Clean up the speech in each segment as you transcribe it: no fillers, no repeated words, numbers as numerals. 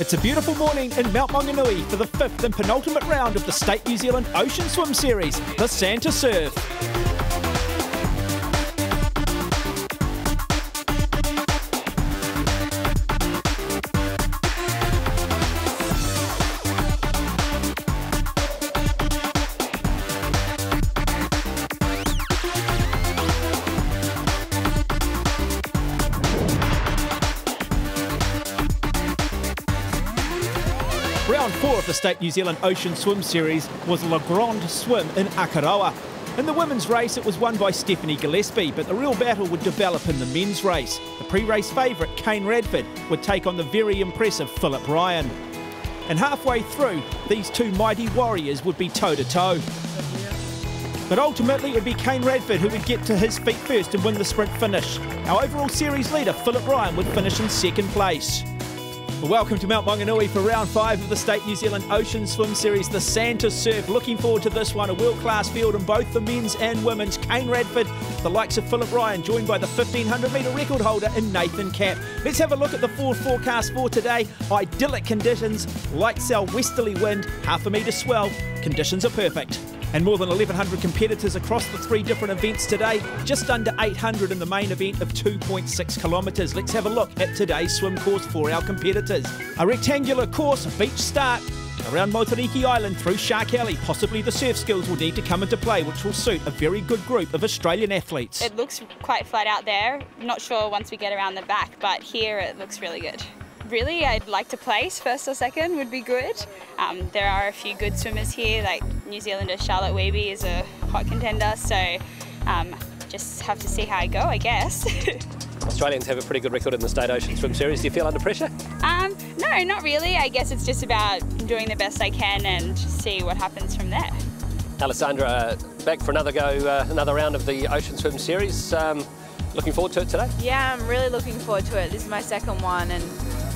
It's a beautiful morning in Mount Maunganui for the 5th and penultimate round of the State New Zealand Ocean Swim Series, the Santa Surf. Round 4 of the State New Zealand Ocean Swim Series was Le Grand Swim in Akaroa. In the women's race, it was won by Stephanie Gillespie, but the real battle would develop in the men's race. The pre-race favourite, Kane Radford, would take on the very impressive Philip Ryan. And halfway through, these two mighty warriors would be toe-to-toe. But ultimately, it would be Kane Radford who would get to his feet first and win the sprint finish. Our overall series leader, Philip Ryan, would finish in second place. Welcome to Mount Maunganui for round 5 of the State New Zealand Ocean Swim Series, the Santa Surf. Looking forward to this one, a world-class field in both the men's and women's. Kane Radford, the likes of Philip Ryan, joined by the 1500 metre record holder in Nathan Capp. Let's have a look at the forward forecast for today. Idyllic conditions, light south-westerly wind, half a metre swell. Conditions are perfect. And more than 1,100 competitors across the 3 different events today, just under 800 in the main event of 2.6 kilometres. Let's have a look at today's swim course for our competitors. A rectangular course, a beach start, around Motariki Island through Shark Alley. Possibly the surf skills will need to come into play, which will suit a very good group of Australian athletes. It looks quite flat out there. Not sure once we get around the back, but here it looks really good. Really, I'd like to place first or second would be good. There are a few good swimmers here, like New Zealander Charlotte Webe is a hot contender, so just have to see how I go, I guess. Australians have a pretty good record in the State Ocean Swim Series. Do you feel under pressure? No, not really. I guess it's just about doing the best I can and see what happens from there. Alessandra, back for another go, another round of the Ocean Swim Series. Looking forward to it today? Yeah, I'm really looking forward to it. This is my second one, and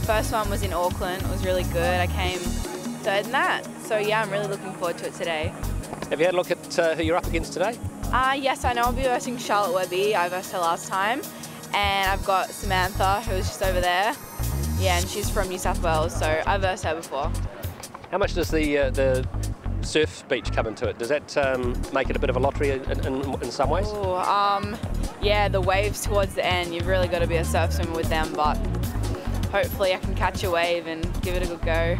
first one was in Auckland. It was really good. I came third in that. So yeah, I'm really looking forward to it today. Have you had a look at who you're up against today? Yes, I know I'll be versing Charlotte Webe. I versed her last time. And I've got Samantha, who was just over there. Yeah, and she's from New South Wales, so I versed her before. How much does the surf beach come into it? Does that make it a bit of a lottery in some ways? Ooh, yeah, the waves towards the end, you've really got to be a surf swimmer with them, but hopefully I can catch a wave and give it a good go.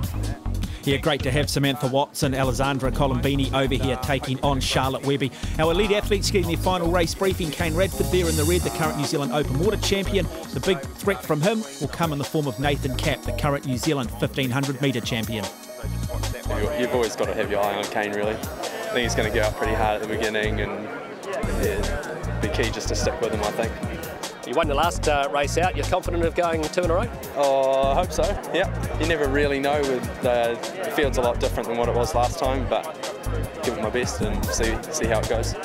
Yeah, great to have Samantha Watts and Alessandra Colombini over here taking on Charlotte Webe. Our elite athletes getting their final race briefing. Kane Radford there in the red, the current New Zealand open water champion. The big threat from him will come in the form of Nathan Capp, the current New Zealand 1500 metre champion. You've always got to have your eye on Kane, really. I think he's going to go out pretty hard at the beginning, and yeah, the key just to stick with him, I think. You won the last race out. You're confident of going 2 in a row? Oh, I hope so, yeah. You never really know. With the field's a lot different than what it was last time, but give it my best and see how it goes.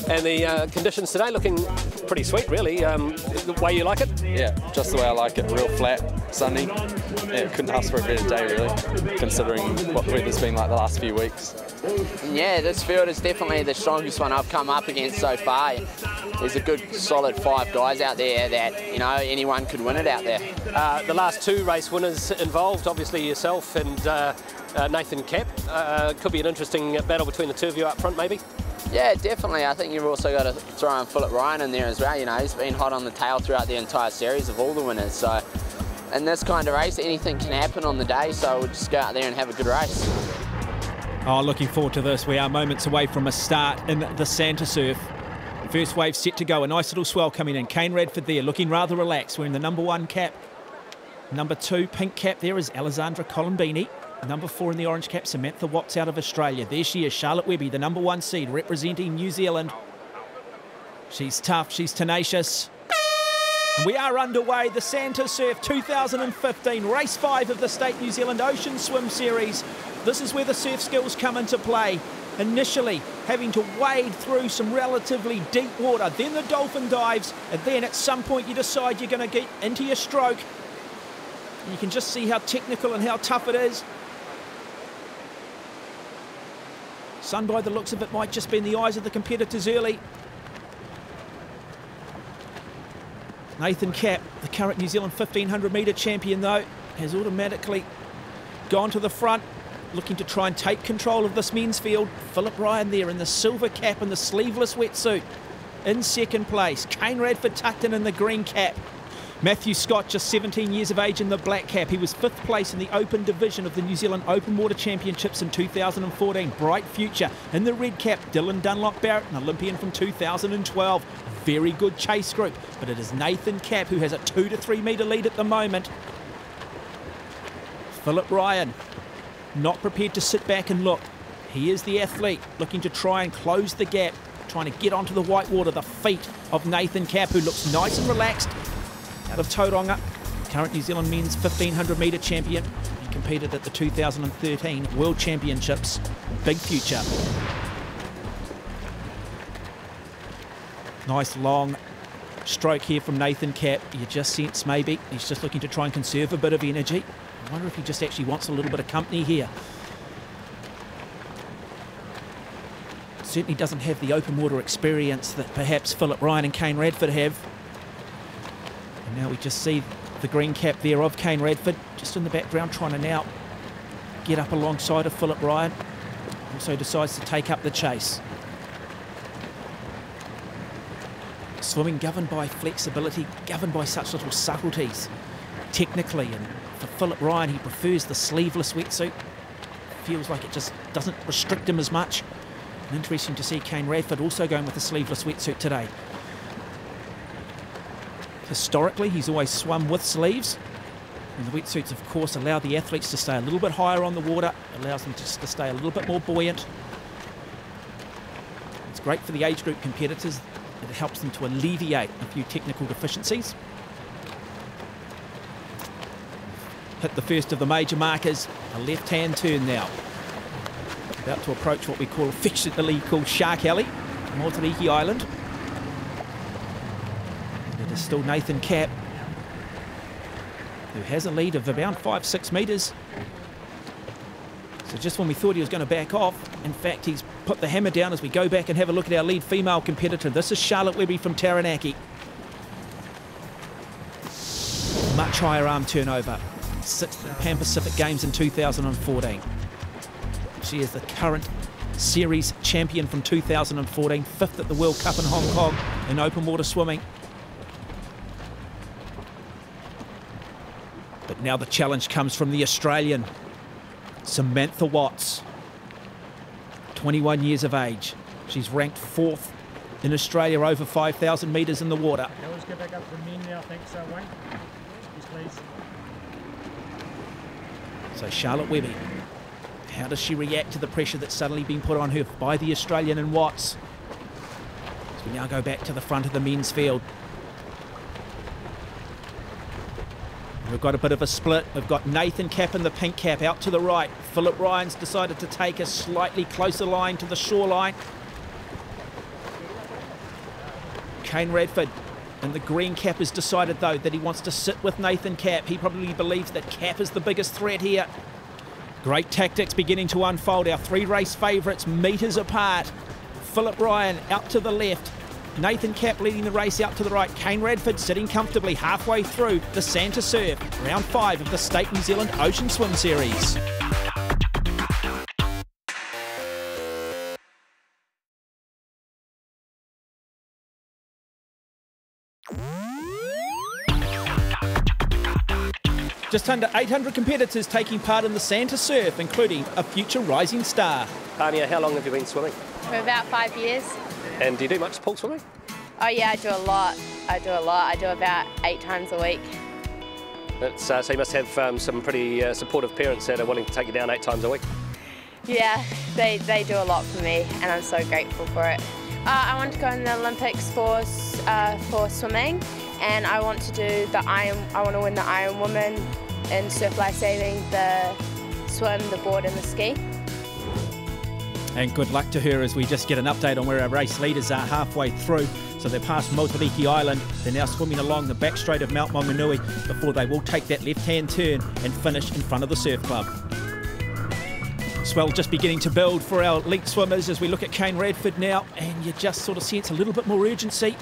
And the conditions today looking pretty sweet, really. The way you like it? Yeah, just the way I like it. Real flat, sunny. Yeah, couldn't ask for a better day, really, considering what the weather's been like the last few weeks. Yeah, this field is definitely the strongest one I've come up against so far. There's a good solid 5 guys out there that, you know, anyone could win it out there. The last 2 race winners involved, obviously yourself and Nathan Capp. Could be an interesting battle between the two of you up front, maybe? Yeah, definitely. I think you've also got to throw in Philip Ryan in there as well. You know, he's been hot on the tail throughout the entire series of all the winners. So in this kind of race, anything can happen on the day, so we'll just go out there and have a good race. Oh, looking forward to this. We are moments away from a start in the Santa Surf. First wave set to go. A nice little swell coming in. Kane Radford there, looking rather relaxed, wearing the number 1 cap. Number 2 pink cap there is Alessandra Colombini. Number 4 in the orange cap, Samantha Watts out of Australia. There she is, Charlotte Webe, the number 1 seed, representing New Zealand. She's tough, she's tenacious. And we are underway, the Santa Surf 2015, race 5 of the State New Zealand Ocean Swim Series. This is where the surf skills come into play. Initially having to wade through some relatively deep water, then the dolphin dives, and then at some point you decide you're going to get into your stroke. And you can just see how technical and how tough it is. Sun, by the looks of it, might just be in the eyes of the competitors early. Nathan Capp, the current New Zealand 1500 metre champion, though, has automatically gone to the front, looking to try and take control of this men's field. Philip Ryan there in the silver cap and the sleeveless wetsuit. In second place, Kane Radford tucked in the green cap. Matthew Scott, just 17 years of age, in the black cap. He was 5th place in the open division of the New Zealand Open Water Championships in 2014. Bright future. In the red cap, Dylan Dunlop-Barrett, an Olympian from 2012. Very good chase group, but it is Nathan Capp who has a 2 to 3 metre lead at the moment. Philip Ryan, not prepared to sit back and look. He is the athlete, looking to try and close the gap, trying to get onto the whitewater. The feet of Nathan Capp, who looks nice and relaxed, out of Tauranga, current New Zealand men's 1500 metre champion. He competed at the 2013 World Championships. Big future. Nice long stroke here from Nathan Capp. You just sense maybe he's just looking to try and conserve a bit of energy. I wonder if he just actually wants a little bit of company here. Certainly doesn't have the open water experience that perhaps Philip Ryan and Kane Radford have. And now we just see the green cap there of Kane Radford, just in the background, trying to now get up alongside of Philip Ryan. Also decides to take up the chase. Swimming governed by flexibility, governed by such little subtleties technically, and for Philip Ryan, he prefers the sleeveless wetsuit. Feels like it just doesn't restrict him as much. And interesting to see Kane Radford also going with the sleeveless wetsuit today. Historically, he's always swum with sleeves, and the wetsuits, of course, allow the athletes to stay a little bit higher on the water, allows them just to stay a little bit more buoyant. It's great for the age group competitors. It helps them to alleviate a few technical deficiencies. Hit the first of the major markers, a left-hand turn now. About to approach what we call affectionately called Shark Alley, Motuiki Island. And it is still Nathan Capp, who has a lead of around 5-6 metres. So just when we thought he was going to back off, in fact, he's put the hammer down as we go back and have a look at our lead female competitor. This is Charlotte Webby from Taranaki. Much higher arm turnover. 6th at Pan Pacific Games in 2014. She is the current series champion from 2014, 5th at the World Cup in Hong Kong in open water swimming. But now the challenge comes from the Australian, Samantha Watts, 21 years of age. She's ranked 4th in Australia over 5,000 metres in the water. Let's go back up for men now, thanks, Wayne. Yes, please. So Charlotte Webby, how does she react to the pressure that's suddenly been put on her by the Australian and Watts? As we now go back to the front of the men's field. We've got a bit of a split. We've got Nathan Capp in the pink cap out to the right. Philip Ryan's decided to take a slightly closer line to the shoreline. Kane Radford in the green cap has decided, though, that he wants to sit with Nathan Capp. He probably believes that Capp is the biggest threat here. Great tactics beginning to unfold. Our 3 race favourites metres apart. Philip Ryan out to the left. Nathan Capp leading the race out to the right. Kane Radford sitting comfortably halfway through the Santa Surf, round 5 of the State New Zealand Ocean Swim Series. Just under 800 competitors taking part in the Santa Surf, including a future rising star. Ania, how long have you been swimming? For about 5 years. And do you do much pool swimming? Oh yeah, I do a lot. I do about 8 times a week. So you must have some pretty supportive parents that are willing to take you down 8 times a week. Yeah, they do a lot for me, and I'm so grateful for it. I want to go in the Olympics for swimming, and I want to do I want to win the Iron Woman in surf life saving, the swim, the board, and the ski. And good luck to her as we just get an update on where our race leaders are halfway through. So they're past Motuiki Island. They're now swimming along the back straight of Mount Maunganui before they will take that left-hand turn and finish in front of the surf club. Swell just beginning to build for our elite swimmers as we look at Kane Radford now, and you just sort of sense a little bit more urgency.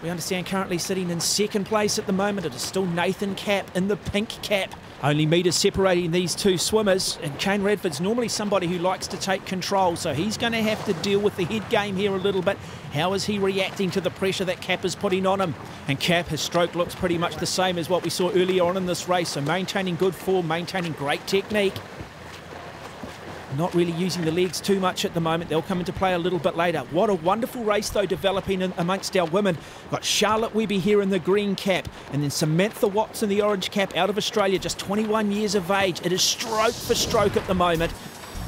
We understand currently sitting in second place at the moment. It is still Nathan Capp in the pink cap. Only metres separating these two swimmers, and Kane Radford's normally somebody who likes to take control, so he's going to have to deal with the head game here a little bit. How is he reacting to the pressure that Capp is putting on him? And Capp, his stroke looks pretty much the same as what we saw earlier on in this race, so maintaining good form, maintaining great technique. Not really using the legs too much at the moment. They'll come into play a little bit later. What a wonderful race, though, developing amongst our women. Got Charlotte Webby here in the green cap, and then Samantha Watts in the orange cap out of Australia, just 21 years of age. It is stroke for stroke at the moment.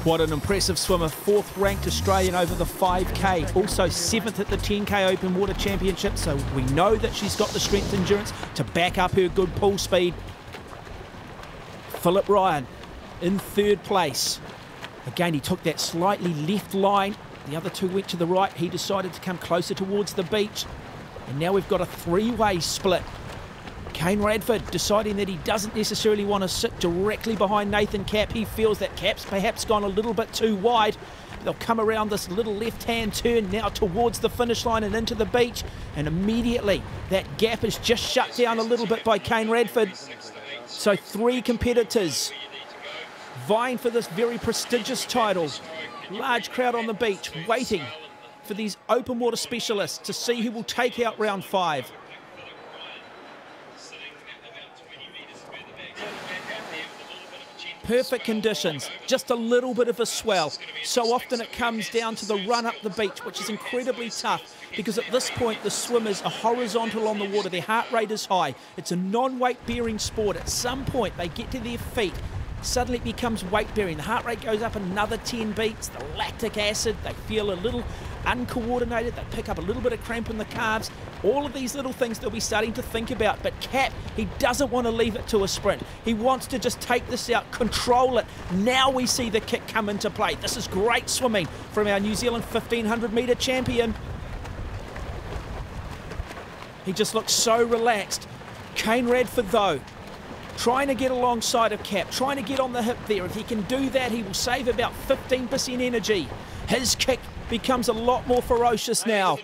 What an impressive swimmer. 4th ranked Australian over the 5K. Also 7th at the 10K Open Water Championship, so we know that she's got the strength and endurance to back up her good pull speed. Philip Ryan in 3rd place. Again, he took that slightly left line. The other two went to the right. He decided to come closer towards the beach. And now we've got a 3-way split. Kane Radford deciding that he doesn't necessarily want to sit directly behind Nathan Capp. He feels that Capp's perhaps gone a little bit too wide. They'll come around this little left-hand turn now towards the finish line and into the beach. And immediately that gap is just shut down a little bit by Kane Radford. So 3 competitors vying for this very prestigious title. Large crowd on the beach waiting for these open water specialists to see who will take out round 5. Perfect conditions, just a little bit of a swell. So often it comes down to the run up the beach, which is incredibly tough because at this point the swimmers are horizontal on the water, their heart rate is high. It's a non-weight bearing sport. At some point they get to their feet, suddenly it becomes weight bearing. The heart rate goes up another 10 beats. The lactic acid, they feel a little uncoordinated. They pick up a little bit of cramp in the calves. All of these little things they'll be starting to think about. But Capp, he doesn't want to leave it to a sprint. He wants to just take this out, control it. Now we see the kick come into play. This is great swimming from our New Zealand 1500 metre champion. He just looks so relaxed. Kane Radford, though, trying to get alongside of Capp, trying to get on the hip there. If he can do that, he will save about 15% energy. His kick becomes a lot more ferocious now.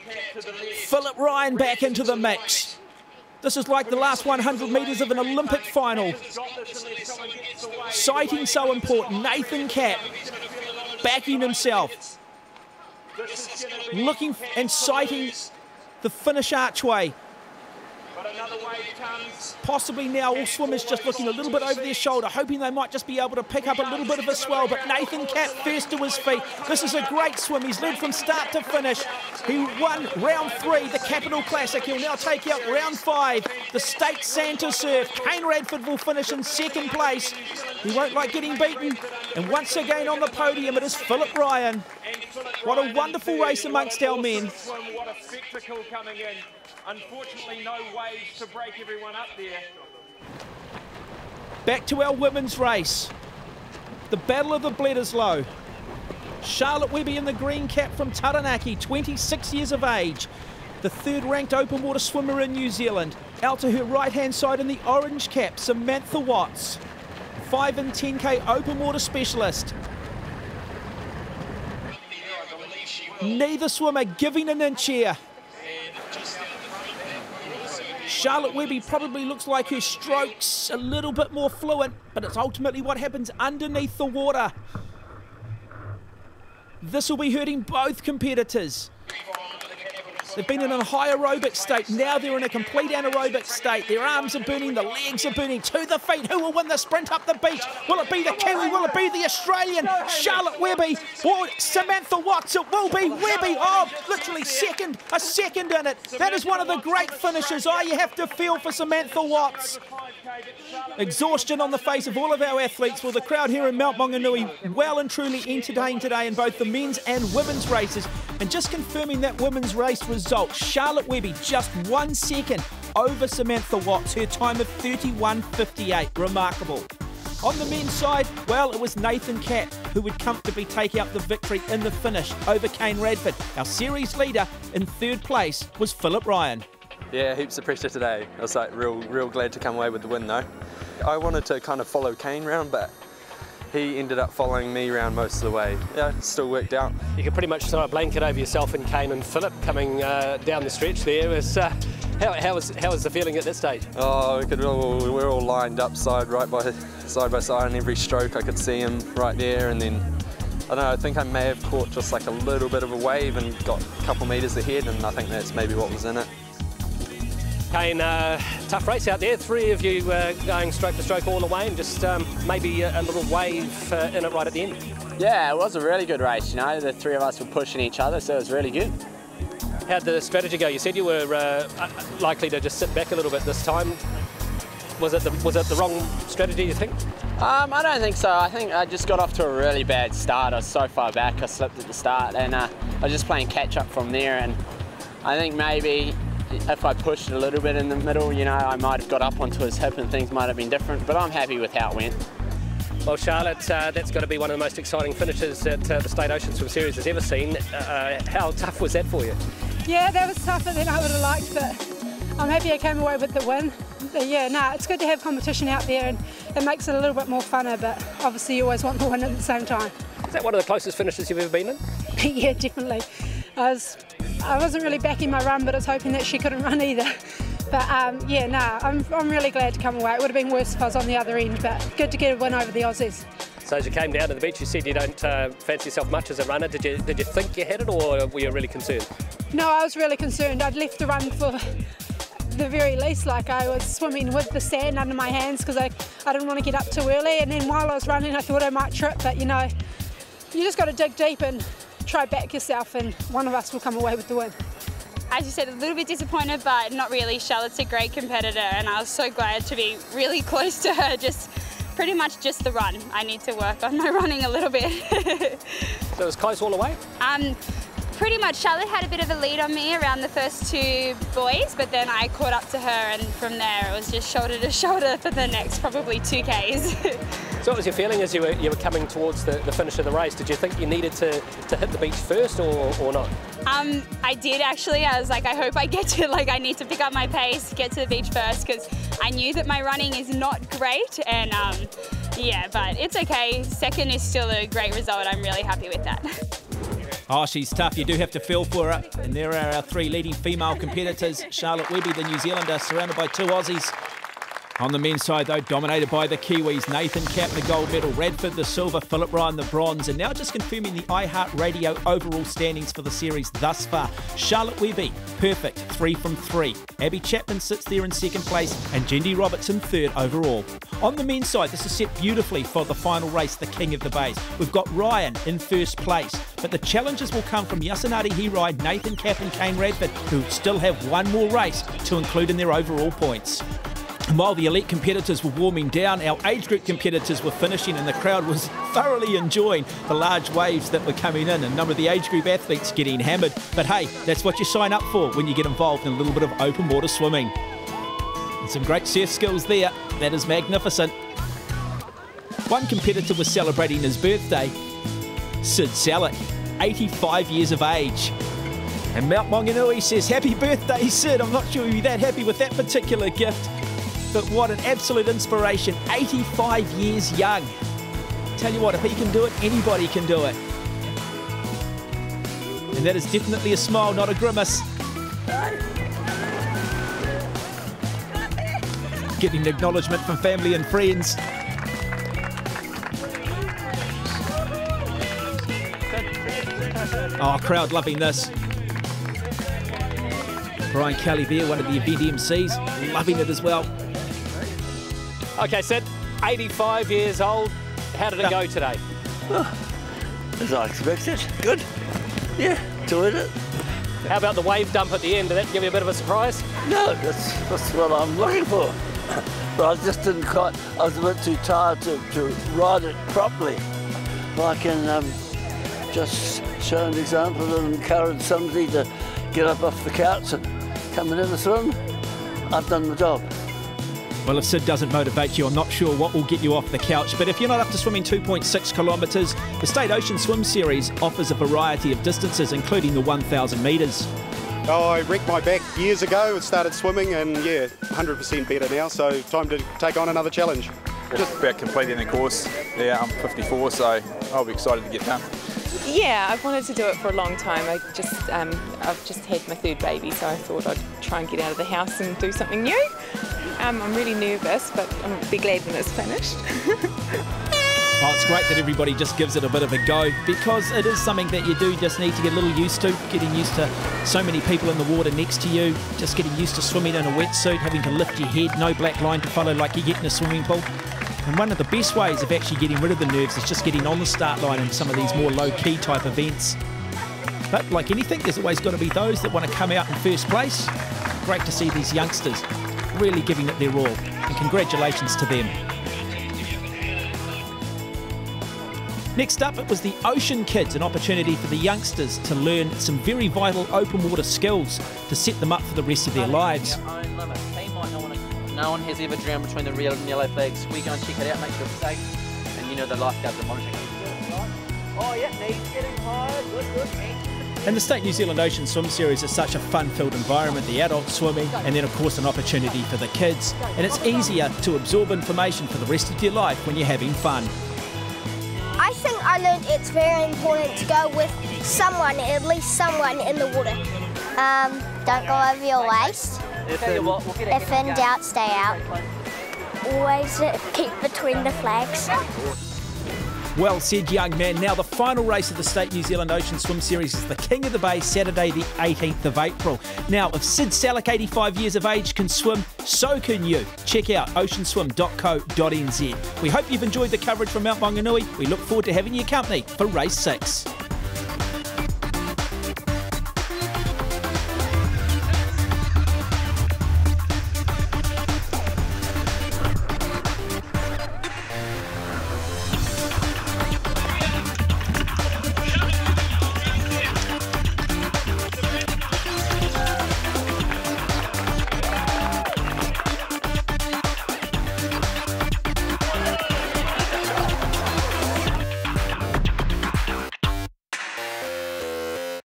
Philip Ryan back into the mix. This is like the last 100 metres of an Olympic final. Sighting so important. Nathan Capp backing himself. Looking and sighting the finish archway. Possibly now all swimmers just looking a little bit over their shoulder, hoping they might just be able to pick up a little bit of a swell. But Nathan Capp first to his feet. This is a great swim. He's led from start to finish. He won round 3, the Capital Classic. He'll now take out round 5, the State Santa Surf. Kane Radford will finish in 2nd place. He won't like getting beaten. And once again on the podium, it is Philip Ryan. What a wonderful race amongst our men. What a spectacle coming in. Unfortunately, no waves to break everyone up there. Back to our women's race. The Battle of the Bledisloe. Charlotte Webby in the green cap from Taranaki, 26 years of age. The 3rd ranked open water swimmer in New Zealand. Out to her right-hand side in the orange cap, Samantha Watts. 5 and 10K open water specialist. Neither swimmer giving an inch here. Charlotte Webby probably looks like her stroke's a little bit more fluent, but it's ultimately what happens underneath the water. This will be hurting both competitors. They've been in a high aerobic state. Now they're in a complete anaerobic state. Their arms are burning, the legs are burning. To the feet. Who will win the sprint up the beach? Will it be the Kiwi? Will it be the Australian? Charlotte Webby or Samantha Watts? It will be Webby. Oh, literally a second in it. That is one of the great finishes. Oh, you have to feel for Samantha Watts. Exhaustion on the face of all of our athletes. Well, the crowd here in Mount Maunganui well and truly entertained today in both the men's and women's races. And just confirming that women's race result, Charlotte Webby just 1 second over Samantha Watts, her time of 31.58. Remarkable. On the men's side, well, it was Nathan Capp who would comfortably take out the victory in the finish over Kane Radford. Our series leader in 3rd place was Philip Ryan. Yeah, heaps of pressure today. I was like real glad to come away with the win though. I wanted to kind of follow Kane round, but he ended up following me around most of the way. Yeah, it still worked out. You could pretty much throw a blanket over yourself and Kane and Philip coming down the stretch there. It was How was the feeling at this stage? Oh, we're all lined up side by side on every stroke. I could see him right there, and then I don't know, I think I may have caught just like a little bit of a wave and got a couple metres ahead, and I think that's maybe what was in it. Kane, tough race out there. 3 of you going stroke for stroke all the way, and just maybe a little wave in it right at the end. Yeah, it was a really good race, you know. The 3 of us were pushing each other, so it was really good. How'd the strategy go? You said you were likely to just sit back a little bit this time. Was it the wrong strategy, you think? I don't think so. I think I just got off to a really bad start. I was so far back, I slipped at the start, and I was just playing catch up from there. And I think maybe if I pushed a little bit in the middle, you know, I might have got up onto his hip and things might have been different. But I'm happy with how it went. Well, Charlotte, that's got to be one of the most exciting finishes that the State Ocean Swim Series has ever seen. How tough was that for you? Yeah, that was tougher than I would have liked, but I'm happy I came away with the win. But yeah, no, it's good to have competition out there, and it makes it a little bit more funner, but obviously you always want the win at the same time. Is that one of the closest finishes you've ever been in? Yeah, definitely. I wasn't really backing my run, but I was hoping that she couldn't run either. But yeah, no, I'm really glad to come away. It would have been worse if I was on the other end, but good to get a win over the Aussies. So as you came down to the beach, you said you don't fancy yourself much as a runner. Did you think you had it, or were you really concerned? No, I was really concerned. I'd left the run for the very least. Like, I was swimming with the sand under my hands because I didn't want to get up too early, and then while I was running I thought I might trip, but you know, you just got to dig deep and try back yourself, and one of us will come away with the win. As you said, a little bit disappointed, but not really. Charlotte's a great competitor, and I was so glad to be really close to her. Just pretty much just the run. I need to work on my running a little bit. So it was close all the way? Pretty much. Charlotte had a bit of a lead on me around the first 2 buoys, but then I caught up to her, and from there it was just shoulder to shoulder for the next probably 2 Ks. So what was your feeling as you were coming towards the finish of the race? Did you think you needed to hit the beach first or not? I did actually. I was like, I hope I get to, I need to pick up my pace, get to the beach first, because I knew that my running is not great, and yeah, but it's okay. Second is still a great result. I'm really happy with that. Oh, she's tough. You do have to feel for her. And there are our 3 leading female competitors. Charlotte Webby, the New Zealander, surrounded by 2 Aussies. On the men's side, though, dominated by the Kiwis. Nathan Capp, the gold medal. Radford, the silver. Philip Ryan, the bronze. And now just confirming the iHeartRadio overall standings for the series thus far. Charlotte Webby, perfect, 3 from 3. Abby Chapman sits there in 2nd place. And Jendi Robertson, 3rd overall. On the men's side, this is set beautifully for the final race, the King of the Bays. We've got Ryan in 1st place. But the challenges will come from Yasunari Hirai, Nathan Capp and Kane Radford, who still have 1 more race to include in their overall points. And while the elite competitors were warming down, our age group competitors were finishing, and the crowd was thoroughly enjoying the large waves that were coming in, and a number of the age group athletes getting hammered. But hey, that's what you sign up for when you get involved in a little bit of open water swimming. And some great surf skills there. That is magnificent. One competitor was celebrating his birthday, Sid Salek, 85 years of age. And Mount Maunganui says, happy birthday, Sid. I'm not sure you'll be that happy with that particular gift, but what an absolute inspiration. 85 years young. Tell you what, if he can do it, anybody can do it. And that is definitely a smile, not a grimace. Getting acknowledgement from family and friends. Oh, crowd loving this. Brian Kelly there, one of the event MCs, loving it as well. Okay, Sid, 85 years old. How did it go today? As I expected. Good. Yeah, enjoyed it. How about the wave dump at the end? Did that give you a bit of a surprise? No, that's what I'm looking for. But I just didn't quite, I was a bit too tired to ride it properly. I can just show an example and encourage somebody to get up off the couch and come and have a swim. I've done the job. Well, if Sid doesn't motivate you, I'm not sure what will get you off the couch. But if you're not up to swimming 2.6 kilometres, the State Ocean Swim Series offers a variety of distances, including the 1,000 metres. Oh, I wrecked my back years ago and started swimming, and yeah, 100% better now, so time to take on another challenge. Just about completing the course. Yeah, I'm 54, so I'll be excited to get done. Yeah, I've wanted to do it for a long time. I've just had my third baby, so I thought I'd try and get out of the house and do something new. I'm really nervous, but I'll be glad when it's finished. Well, it's great that everybody just gives it a bit of a go, because it is something that you do just need to get a little used to, getting used to so many people in the water next to you, just getting used to swimming in a wetsuit, having to lift your head, no black line to follow like you get in a swimming pool. And one of the best ways of actually getting rid of the nerves is just getting on the start line in some of these more low-key type events. But like anything, there's always got to be those that want to come out in first place. Great to see these youngsters really giving it their all, and congratulations to them. Next up, it was the Ocean Kids, an opportunity for the youngsters to learn some very vital open water skills to set them up for the rest of their lives. No one has ever drowned between the red and yellow flags. We go and check it out, make sure it's safe, and you know the lifeguards are monitoring. Oh yeah, knees getting high, good. And the State New Zealand Ocean Swim Series is such a fun-filled environment, the adults swimming, and then of course an opportunity for the kids. And it's easier to absorb information for the rest of your life when you're having fun. I think I learned it's very important to go with someone, at least someone in the water. Don't go over your waist. If in doubt, stay out. Always keep between the flags. Well said, young man. Now the final race of the State New Zealand Ocean Swim Series is the King of the Bay, Saturday the 18th of April. Now, if Sid Salek, 85 years of age, can swim, so can you. Check out oceanswim.co.nz. We hope you've enjoyed the coverage from Mount Maunganui. We look forward to having your company for Race 6.